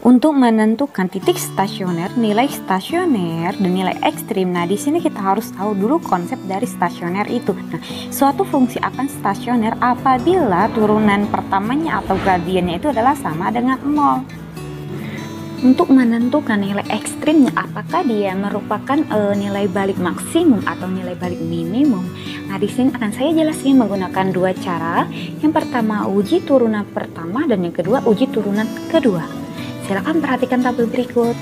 Untuk menentukan titik stasioner, nilai stasioner dan nilai ekstrim. Nah, di sini kita harus tahu dulu konsep dari stasioner itu. Nah, suatu fungsi akan stasioner apabila turunan pertamanya atau gradiennya itu adalah sama dengan 0. Untuk menentukan nilai ekstrimnya, apakah dia merupakan nilai balik maksimum atau nilai balik minimum. Nah, di sini akan saya jelaskan menggunakan dua cara. Yang pertama uji turunan pertama dan yang kedua uji turunan kedua. Silakan perhatikan tabel berikut.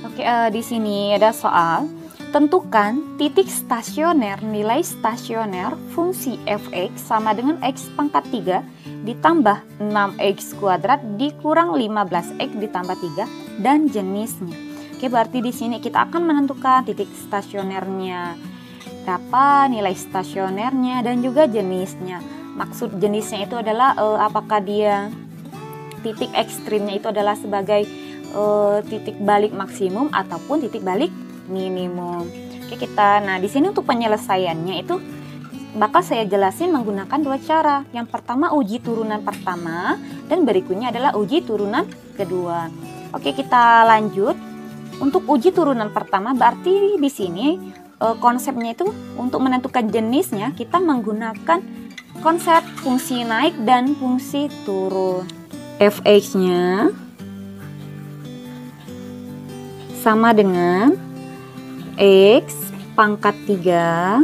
Oke, di sini ada soal. Tentukan titik stasioner nilai stasioner fungsi f(x) sama dengan x pangkat 3 ditambah 6x kuadrat dikurang 15x ditambah 3 dan jenisnya. Oke, berarti di sini kita akan menentukan titik stasionernya berapa, nilai stasionernya, dan juga jenisnya. Maksud jenisnya itu adalah apakah dia titik ekstrimnya itu adalah sebagai titik balik maksimum ataupun titik balik minimum. Oke, nah di sini untuk penyelesaiannya itu bakal saya jelasin menggunakan dua cara. Yang pertama uji turunan pertama dan berikutnya adalah uji turunan kedua. Oke, kita lanjut. Untuk uji turunan pertama berarti di sini konsepnya itu untuk menentukan jenisnya kita menggunakan konsep fungsi naik dan fungsi turun. Fx-nya sama dengan x pangkat 3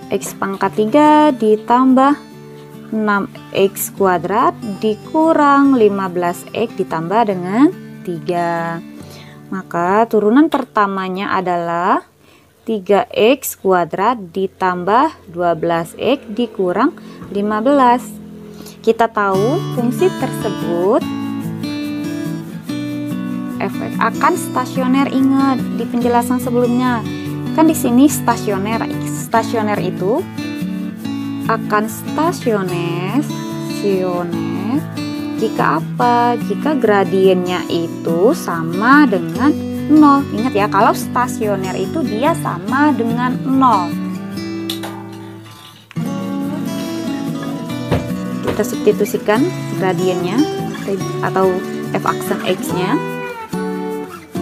x pangkat 3 ditambah 6x kuadrat dikurang 15x ditambah dengan 3. Maka turunan pertamanya adalah 3x kuadrat ditambah 12x dikurang 15. Kita tahu fungsi tersebut efek akan stasioner. Ingat di penjelasan sebelumnya kan di sini stasioner itu akan stasioner jika apa? Jika gradiennya itu sama dengan 0. Ingat ya, kalau stasioner itu dia sama dengan 0. Kita substitusikan gradiennya atau f aksen x-nya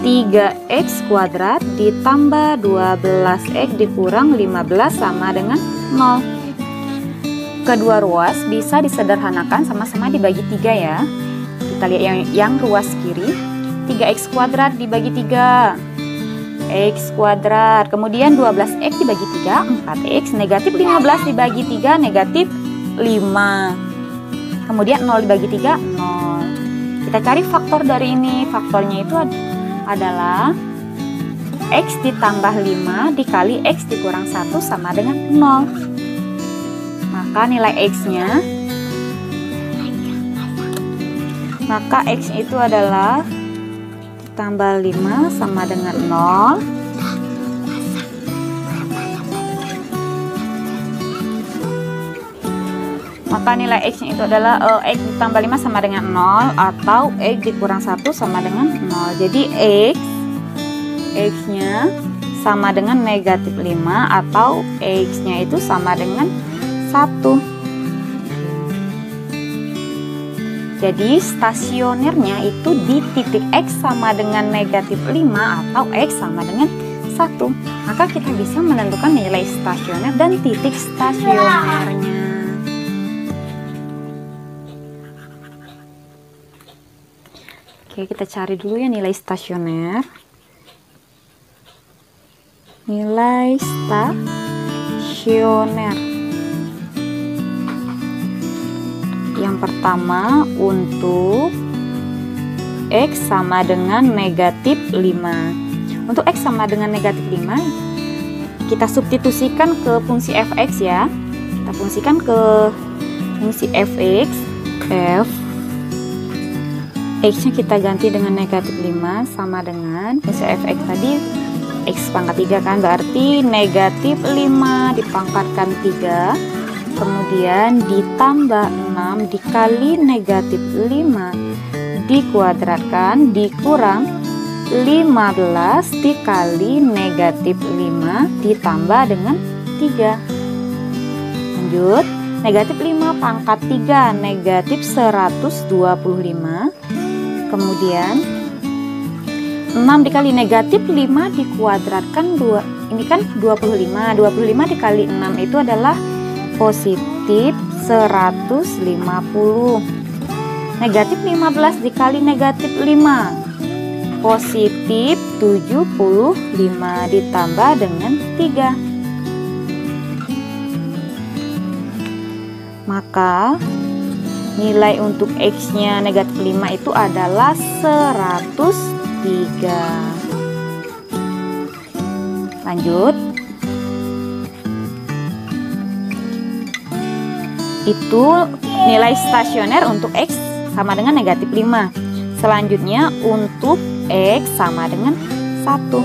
3x kuadrat ditambah 12x dikurang 15 sama dengan 0. Kedua ruas bisa disederhanakan sama-sama dibagi 3 ya. Kita lihat yang ruas kiri, 3x kuadrat dibagi 3 x kuadrat, kemudian 12x dibagi 3 4x, negatif 15 dibagi 3 negatif 5, kemudian 0 dibagi 3 0. Kita cari faktor dari ini. Faktornya itu adalah x ditambah 5 dikali x dikurang 1 sama dengan 0. Maka nilai x-nya, maka x itu adalah ditambah 5 sama dengan 0. Maka nilai x-nya itu adalah x ditambah 5 sama dengan 0 atau x dikurang 1 sama dengan 0. Jadi x-nya sama dengan negatif 5 atau x-nya itu sama dengan 1. Jadi stasionernya itu di titik x sama dengan negatif 5 atau x sama dengan 1. Maka kita bisa menentukan nilai stasioner dan titik stasionernya. Oke, kita cari dulu ya nilai stasioner. Nilai stasioner. Yang pertama untuk x sama dengan negatif 5. Untuk x sama dengan negatif 5 kita substitusikan ke fungsi fx ya. Kita fungsikan ke fungsi fx. X nya kita ganti dengan negatif 5 sama dengan fungsi fx tadi x pangkat 3 kan, berarti negatif 5 dipangkatkan 3 kemudian ditambah 6 dikali negatif 5 dikuadratkan dikurang 15 dikali negatif 5 ditambah dengan 3. Lanjut, negatif 5 pangkat 3 negatif 125. Kemudian 6 dikali negatif 5 dikuadratkan 2. Ini kan 25. 25 dikali 6 itu adalah positif 150. Negatif 15 dikali negatif 5 positif 75 ditambah dengan 3. Maka nilai untuk X-nya negatif 5 itu adalah 103. Lanjut. Itu nilai stasioner untuk X sama dengan negatif 5. Selanjutnya untuk X sama dengan 1.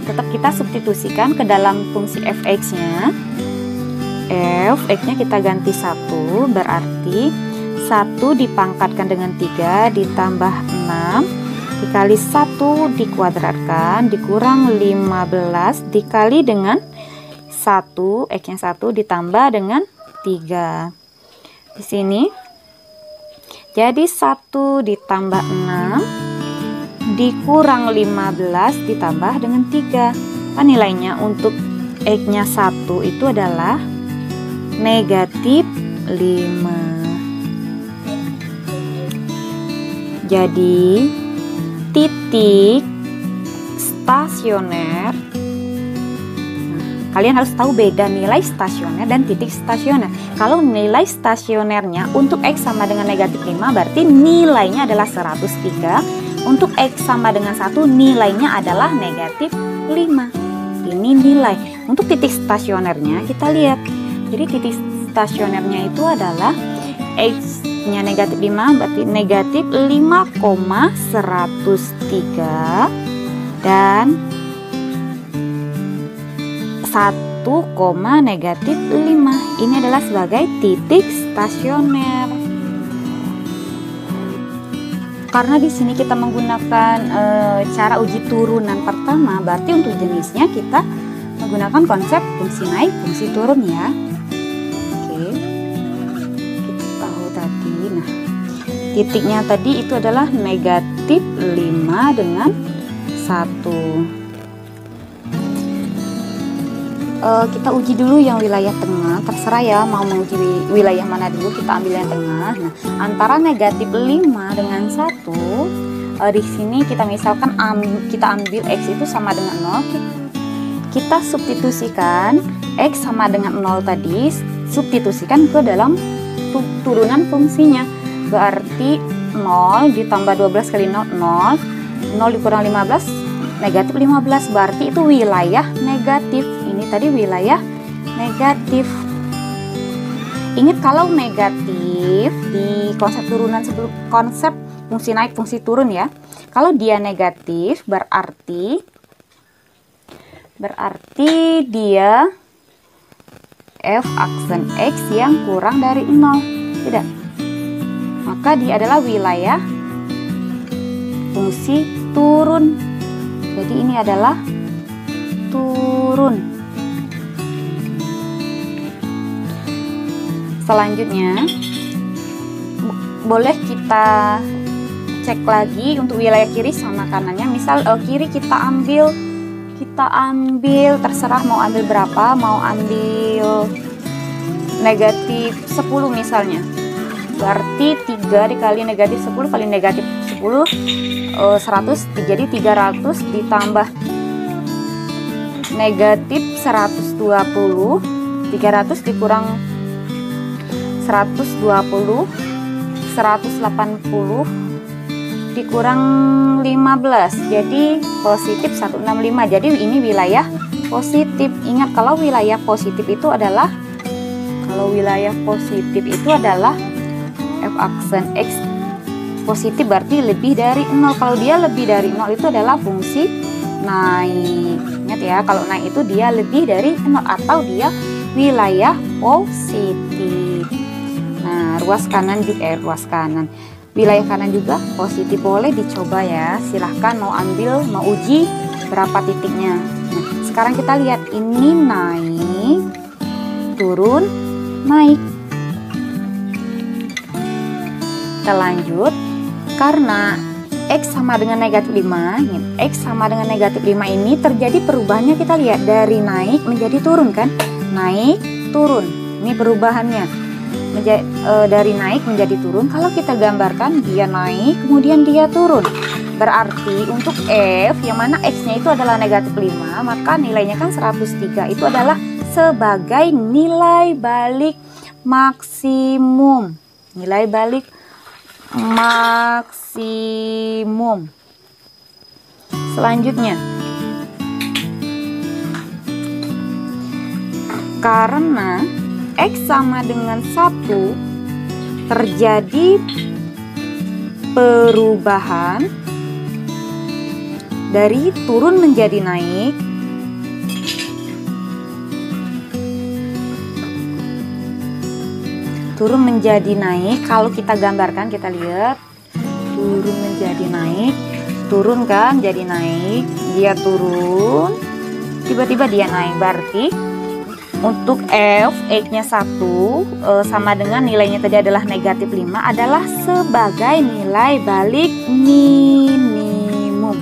Tetap kita substitusikan ke dalam fungsi fx-nya. Fx-nya kita ganti 1, berarti 1 dipangkatkan dengan 3 ditambah 6 dikali 1 dikuadratkan dikurang 15 dikali dengan 1, X-nya 1 ditambah dengan 3. Di sini jadi 1 ditambah 6 dikurang 15 ditambah dengan 3. Nilainya untuk X-nya 1 itu adalah negatif 5. Jadi titik stasioner, kalian harus tahu beda nilai stasioner dan titik stasioner. Kalau nilai stasionernya untuk X sama dengan negatif 5 berarti nilainya adalah 103. Untuk X sama dengan 1 nilainya adalah negatif 5. Ini nilai. Untuk titik stasionernya kita lihat. Jadi titik stasionernya itu adalah X-nya negatif 5 berarti negatif 5,103 dan 1, negatif 5. Ini adalah sebagai titik stasioner. Karena di sini kita menggunakan cara uji turunan pertama, berarti untuk jenisnya kita menggunakan konsep fungsi naik, fungsi turun ya. Oke, kita tahu tadi. Nah, titiknya tadi itu adalah negatif 5 dengan 1. Kita uji dulu yang wilayah tengah, terserah ya mau menguji wilayah mana dulu, kita ambil yang tengah. Nah, antara negatif 5 dengan 1, di sini kita misalkan kita ambil X itu sama dengan 0, kita substitusikan X sama dengan 0 tadi, substitusikan ke dalam turunan fungsinya. Berarti 0 ditambah 12 kali 0, 0 dikurang 15, negatif 15, berarti itu wilayah negatif. Ini tadi wilayah negatif. Ingat kalau negatif di konsep turunan sebelum konsep fungsi naik fungsi turun ya. Kalau dia negatif berarti dia f aksen X yang kurang dari 0. Tidak. Maka dia adalah wilayah fungsi turun. Jadi ini adalah turun. Selanjutnya boleh kita cek lagi untuk wilayah kiri sama kanannya. Misal kiri kita ambil terserah mau ambil berapa, mau ambil negatif 10 misalnya. Berarti 3 dikali negatif 10 kali negatif 10 100, jadi 300 ditambah negatif 120, 300 dikurang 120, 180 dikurang 15, jadi positif 165. Jadi ini wilayah positif. Ingat kalau wilayah positif itu adalah f aksen X positif berarti lebih dari 0. Kalau dia lebih dari 0 itu adalah fungsi naik. Ingat ya, kalau naik itu dia lebih dari 0 atau dia wilayah positif. Nah, ruas kanan juga ruas kanan. wilayah kanan juga positif, boleh dicoba ya. Silahkan mau uji berapa titiknya. Nah, sekarang kita lihat ini naik, turun, naik. Kita lanjut, karena X sama dengan negatif 5, X sama dengan negatif 5 ini terjadi perubahannya, kita lihat dari naik menjadi turun kan, naik, turun, ini perubahannya dari naik menjadi turun. Kalau kita gambarkan dia naik kemudian dia turun, berarti untuk F yang mana X nya itu adalah negatif 5, maka nilainya kan 103, itu adalah sebagai nilai balik maksimum, nilai balik maksimum. Selanjutnya, karena X sama dengan 1 terjadi perubahan dari turun menjadi naik, turun menjadi naik. Kalau kita gambarkan, kita lihat turun menjadi naik, turun kan jadi naik, dia turun, tiba-tiba dia naik. Berarti untuk F X nya 1 sama dengan nilainya tadi adalah negatif 5, adalah sebagai nilai balik minimum.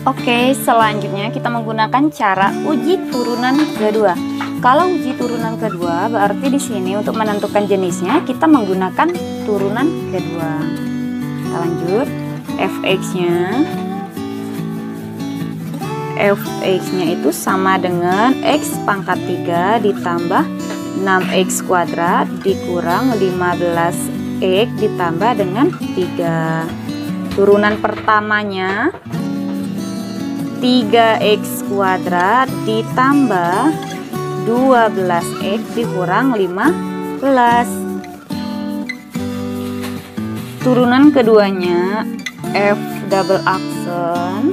Oke, selanjutnya kita menggunakan cara uji turunan kedua. Kalau uji turunan kedua, berarti di sini untuk menentukan jenisnya kita menggunakan turunan kedua. Kita lanjut, fx-nya itu sama dengan x pangkat 3 ditambah 6x kuadrat dikurang 15x ditambah dengan 3. Turunan pertamanya 3x kuadrat ditambah 12x dikurang 15. Turunan keduanya f double aksen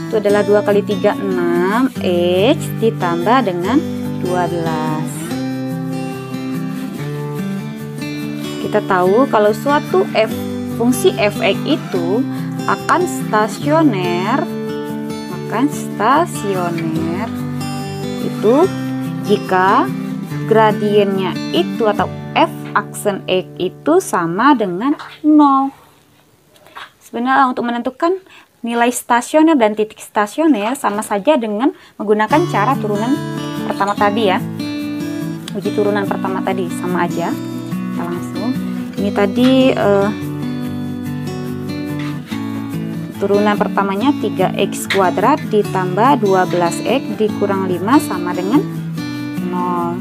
itu adalah 2 kali 3 6x ditambah dengan 12. Kita tahu kalau suatu fungsi fx itu akan stasioner itu jika gradiennya itu atau f aksen x itu sama dengan 0. Sebenarnya untuk menentukan nilai stasioner dan titik stasioner sama saja dengan menggunakan cara turunan pertama tadi ya. Uji turunan pertama tadi sama aja. Kita langsung, ini tadi turunan pertamanya 3x kuadrat ditambah 12x dikurang 5 sama dengan 0.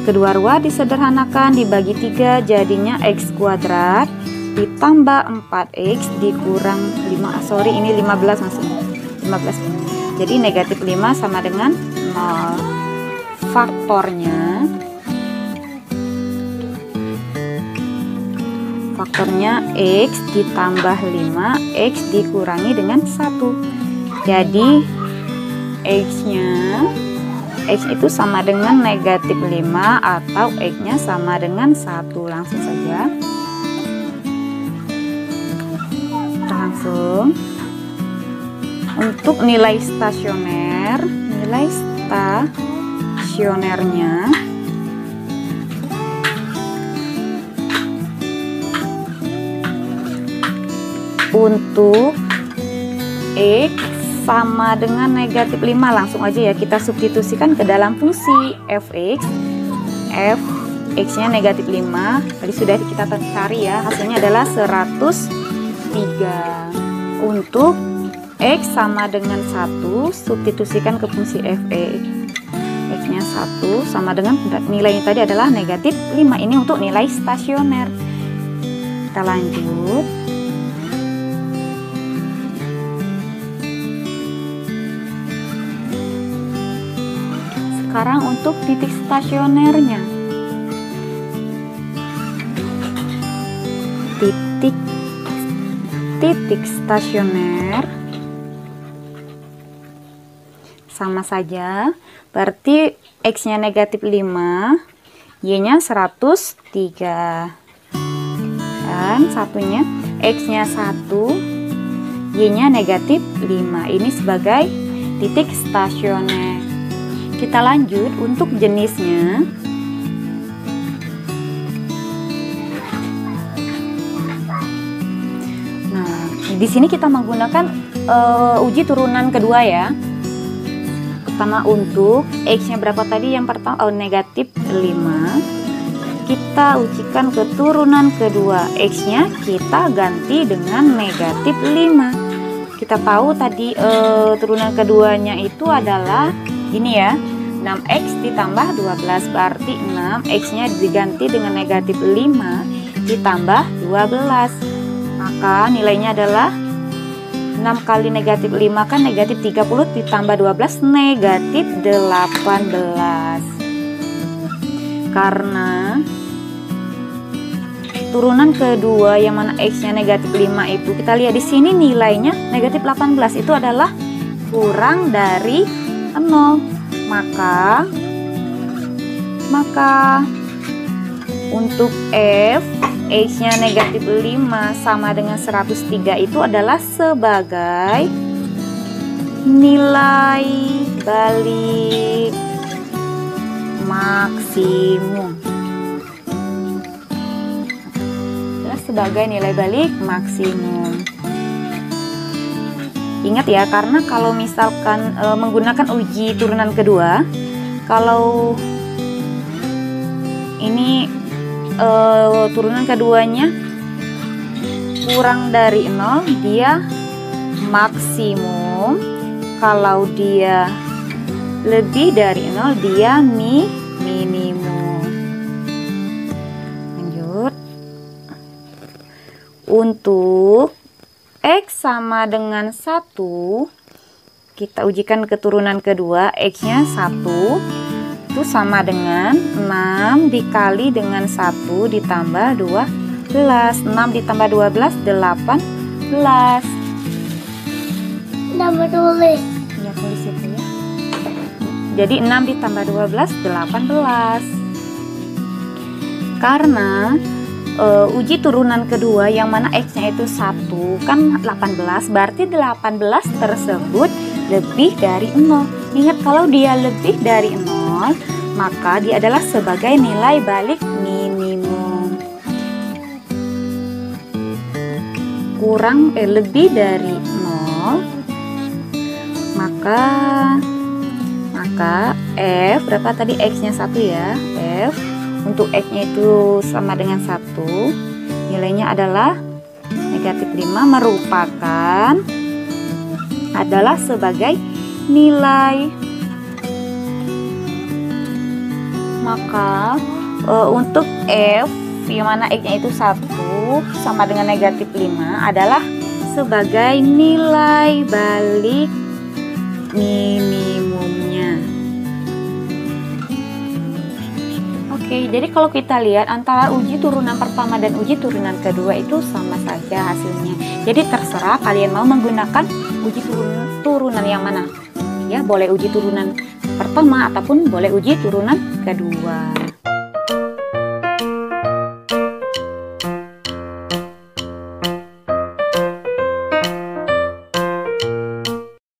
Kedua ruas disederhanakan, dibagi 3 jadinya x kuadrat ditambah 4x dikurang 5, ini 15 maksudnya, 15. Jadi negatif 5 sama dengan 0. Faktornya x ditambah 5, x dikurangi dengan 1. Jadi x itu sama dengan negatif 5 atau x-nya sama dengan 1. Langsung saja. Untuk nilai stasionernya untuk x sama dengan negatif 5, langsung aja ya kita substitusikan ke dalam fungsi fx. Fx nya negatif 5 tadi sudah kita cari ya, hasilnya adalah 103. Untuk x sama dengan 1, substitusikan ke fungsi fx. X nya 1 sama dengan nilainya tadi adalah negatif 5. Ini untuk nilai stasioner. Kita lanjut. Sekarang untuk titik stasionernya. Titik stasioner sama saja. Berarti X-nya negatif 5, Y-nya 103. Dan satunya X-nya 1, Y-nya negatif 5. Ini sebagai titik stasioner. Kita lanjut untuk jenisnya. Nah, di sini kita menggunakan uji turunan kedua ya. Pertama untuk X-nya berapa tadi? Yang pertama negatif 5. Kita ujikan ke turunan kedua, X-nya kita ganti dengan negatif 5. Kita tahu tadi turunan keduanya itu adalah ini ya, 6X ditambah 12, berarti 6X-nya diganti dengan negatif 5 ditambah 12. Maka nilainya adalah 6 kali negatif 5 kan negatif 30 ditambah 12 negatif 18. Karena turunan kedua yang mana X-nya negatif 5 itu kita lihat di sini nilainya negatif 18 itu adalah kurang dari 0. Maka untuk F X-nya negatif 5 sama dengan 103 itu adalah sebagai nilai balik maksimum. Sebagai nilai balik maksimum. Ingat ya, karena kalau misalkan menggunakan uji turunan kedua, kalau ini turunan keduanya kurang dari 0 dia maksimum, kalau dia lebih dari 0 dia minimum. Untuk X sama dengan 1, kita ujikan keturunan kedua, X-nya 1 itu sama dengan 6 dikali dengan 1 ditambah 12. 6 ditambah 12, 18. Nama tulis. Ya, tulis itu ya. Jadi 6 ditambah 12, 18. Karena uji turunan kedua yang mana X-nya itu 1 kan 18, berarti 18 tersebut lebih dari 0. Ingat, kalau dia lebih dari 0 maka dia adalah sebagai nilai balik minimum. Kurang lebih dari 0 maka F berapa tadi? X-nya 1 ya. F untuk X-nya itu sama dengan 1, nilainya adalah negatif 5, merupakan adalah sebagai nilai. Maka untuk F yang mana X-nya itu 1 sama dengan negatif 5 adalah sebagai nilai balik minimumnya. Oke, jadi kalau kita lihat antara uji turunan pertama dan uji turunan kedua itu sama saja hasilnya. Jadi terserah kalian mau menggunakan uji turunan yang mana. Ya, boleh uji turunan pertama ataupun boleh uji turunan kedua.